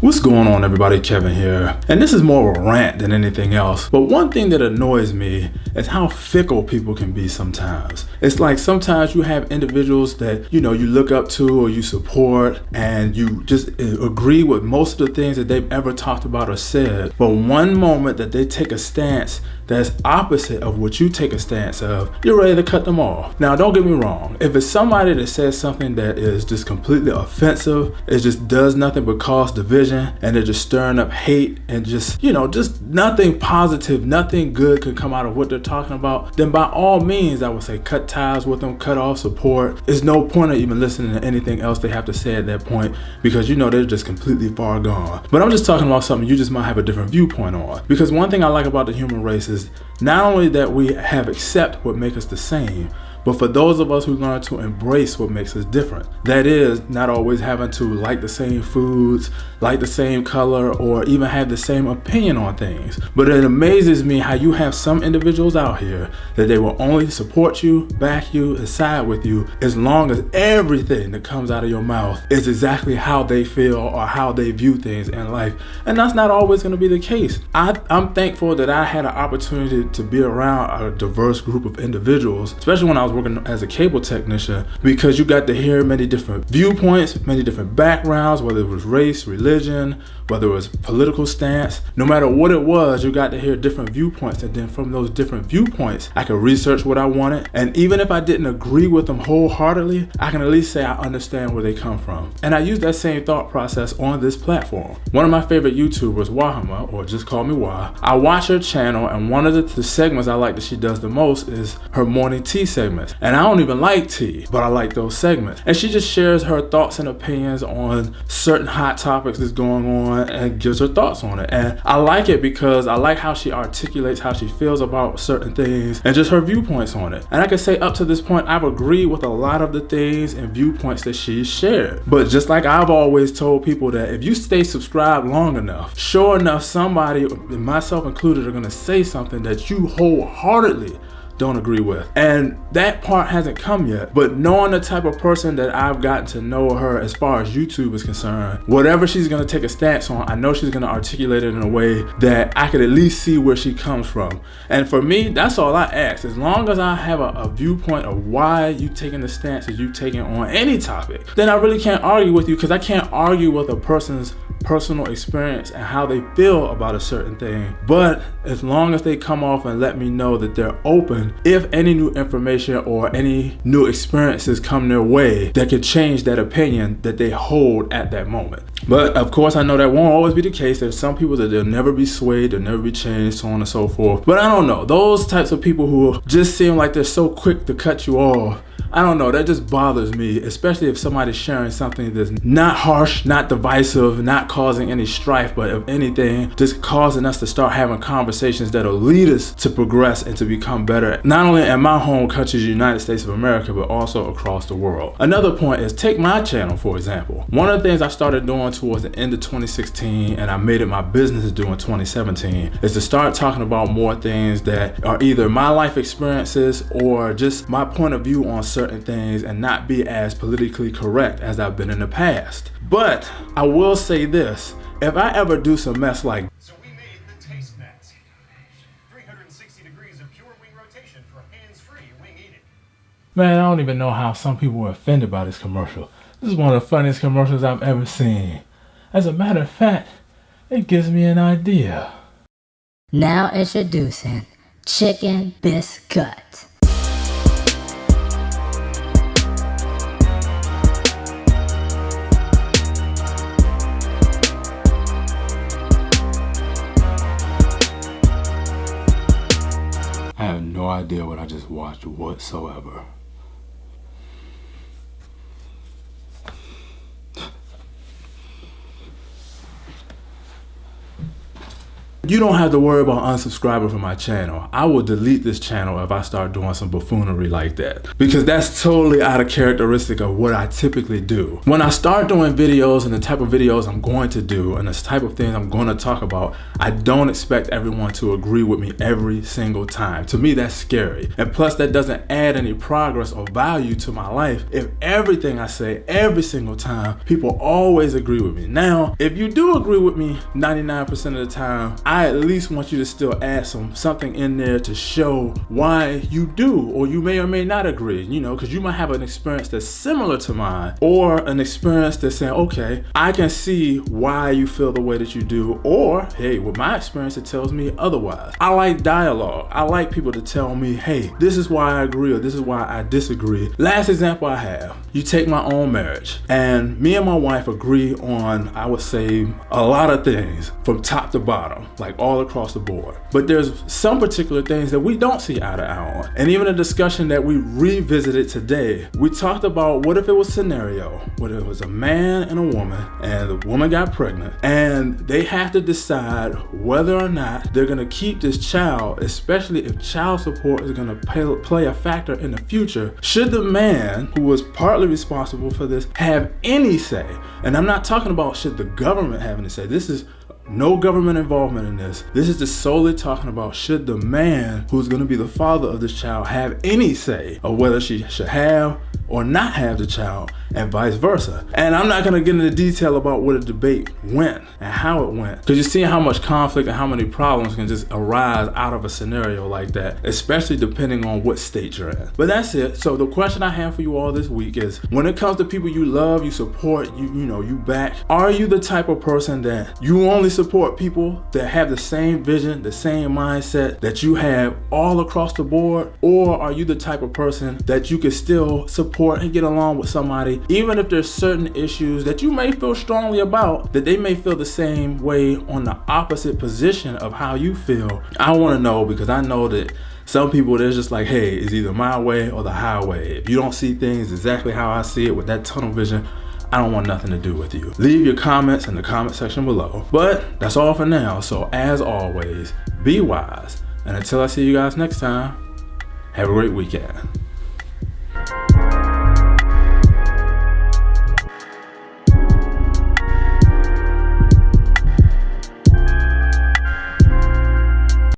What's going on, everybody? Kevin here, and this is more of a rant than anything else. But one thing that annoys me is how fickle people can be sometimes. It's like sometimes you have individuals that you look up to or you support, and you just agree with most of the things that they've ever talked about or said. But one moment that they take a stance that's opposite of what you take a stance of, you're ready to cut them off. Now, don't get me wrong. If it's somebody that says something that is just completely offensive, it just does nothing but cause division, and they're just stirring up hate and just nothing positive, nothing good can come out of what they're talking about, then by all means, I would say cut ties with them, cut off support. There's no point of even listening to anything else they have to say at that point, because they're just completely far gone. But I'm just talking about something you just might have a different viewpoint on. Because one thing I like about the human race is not only that we have accept what makes us the same, but for those of us who learn to embrace what makes us different. That is, not always having to like the same foods, like the same color, or even have the same opinion on things. But it amazes me how you have some individuals out here that they will only support you, back you, and side with you as long as everything that comes out of your mouth is exactly how they feel or how they view things in life. And that's not always going to be the case. I'm thankful that I had an opportunity to be around a diverse group of individuals, especially when I was working as a cable technician, because you got to hear many different viewpoints, many different backgrounds, whether it was race, religion, whether it was political stance. No matter what it was, you got to hear different viewpoints, and then from those different viewpoints, I could research what I wanted, and even if I didn't agree with them wholeheartedly, I can at least say I understand where they come from. And I use that same thought process on this platform. One of my favorite YouTubers, Wahama, or just call me Wah, I watch her channel, and one of the segments I like that she does the most is her morning tea segment. And I don't even like tea, but I like those segments. And she just shares her thoughts and opinions on certain hot topics that's going on and gives her thoughts on it. And I like it because I like how she articulates how she feels about certain things and just her viewpoints on it. And I can say up to this point, I've agreed with a lot of the things and viewpoints that she's shared. But just like I've always told people that if you stay subscribed long enough, sure enough, somebody, myself included, are gonna say something that you wholeheartedly don't agree with. And that part hasn't come yet. But knowing the type of person that I've gotten to know her as far as YouTube is concerned, whatever she's gonna take a stance on, I know she's gonna articulate it in a way that I could at least see where she comes from. And for me, that's all I ask. As long as I have a viewpoint of why you taking the stance that you taking on any topic, then I really can't argue with you, because I can't argue with a person's personal experience and how they feel about a certain thing. But as long as they come off and let me know that they're open, if any new information or any new experiences come their way that could change that opinion that they hold at that moment. But of course, I know that won't always be the case. There's some people that they'll never be swayed, they'll never be changed, so on and so forth. But I don't know, those types of people who just seem like they're so quick to cut you off, I don't know, that just bothers me, especially if somebody's sharing something that's not harsh, not divisive, not causing any strife, but if anything, just causing us to start having conversations that'll lead us to progress and to become better, not only in my home country, the United States of America, but also across the world. Another point is, take my channel, for example. One of the things I started doing towards the end of 2016, and I made it my business to do in 2017, is to start talking about more things that are either my life experiences or just my point of view on certain things, and not be as politically correct as I've been in the past. But I will say this, if I ever do some mess like, so we made the taste mask. 360 degrees of pure wing rotation for hands-free wing eating. man, I don't even know how some people were offended by this commercial. This is one of the funniest commercials I've ever seen. As a matter of fact, it gives me an idea. Now introducing Chicken Biscuit. I have no idea what I just watched whatsoever. You don't have to worry about unsubscribing from my channel. I will delete this channel if I start doing some buffoonery like that, because that's totally out of characteristic of what I typically do. When I start doing videos and the type of videos I'm going to do and the type of things I'm going to talk about, I don't expect everyone to agree with me every single time. To me, that's scary. And plus, that doesn't add any progress or value to my life if everything I say every single time, people always agree with me. Now, if you do agree with me 99% of the time, I at least want you to still add something in there to show why you do, or you may or may not agree, you know, because you might have an experience that's similar to mine, or an experience that's saying, okay, I can see why you feel the way that you do, or hey, with my experience, it tells me otherwise. I like dialogue. I like people to tell me, hey, this is why I agree, or this is why I disagree. Last example I have, you take my own marriage, and me and my wife agree on, I would say, a lot of things from top to bottom, like all across the board. But there's some particular things that we don't see eye to eye on. And even a discussion that we revisited today, we talked about what if it was a scenario, what if it was a man and a woman, and the woman got pregnant, and they have to decide whether or not they're gonna keep this child, especially if child support is gonna play a factor in the future. Should the man, who was partly responsible for this, have any say? And I'm not talking about should the government have any say. This is no government involvement in this. This is just solely talking about should the man who's going to be the father of this child have any say of whether she should have or not have the child, and vice versa. And I'm not gonna get into detail about what a debate went and how it went, because you're seeing how much conflict and how many problems can just arise out of a scenario like that, especially depending on what state you're in. But that's it. So the question I have for you all this week is, when it comes to people you love, you support, you back, are you the type of person that you only support people that have the same vision, the same mindset that you have all across the board? Or are you the type of person that you can still support and get along with somebody, even if there's certain issues that you may feel strongly about, that they may feel the same way on the opposite position of how you feel? I want to know, because I know that some people, they're just like, hey, it's either my way or the highway. If you don't see things exactly how I see it with that tunnel vision, I don't want nothing to do with you. Leave your comments in the comment section below. But that's all for now. So as always, be wise. And until I see you guys next time, have a great weekend.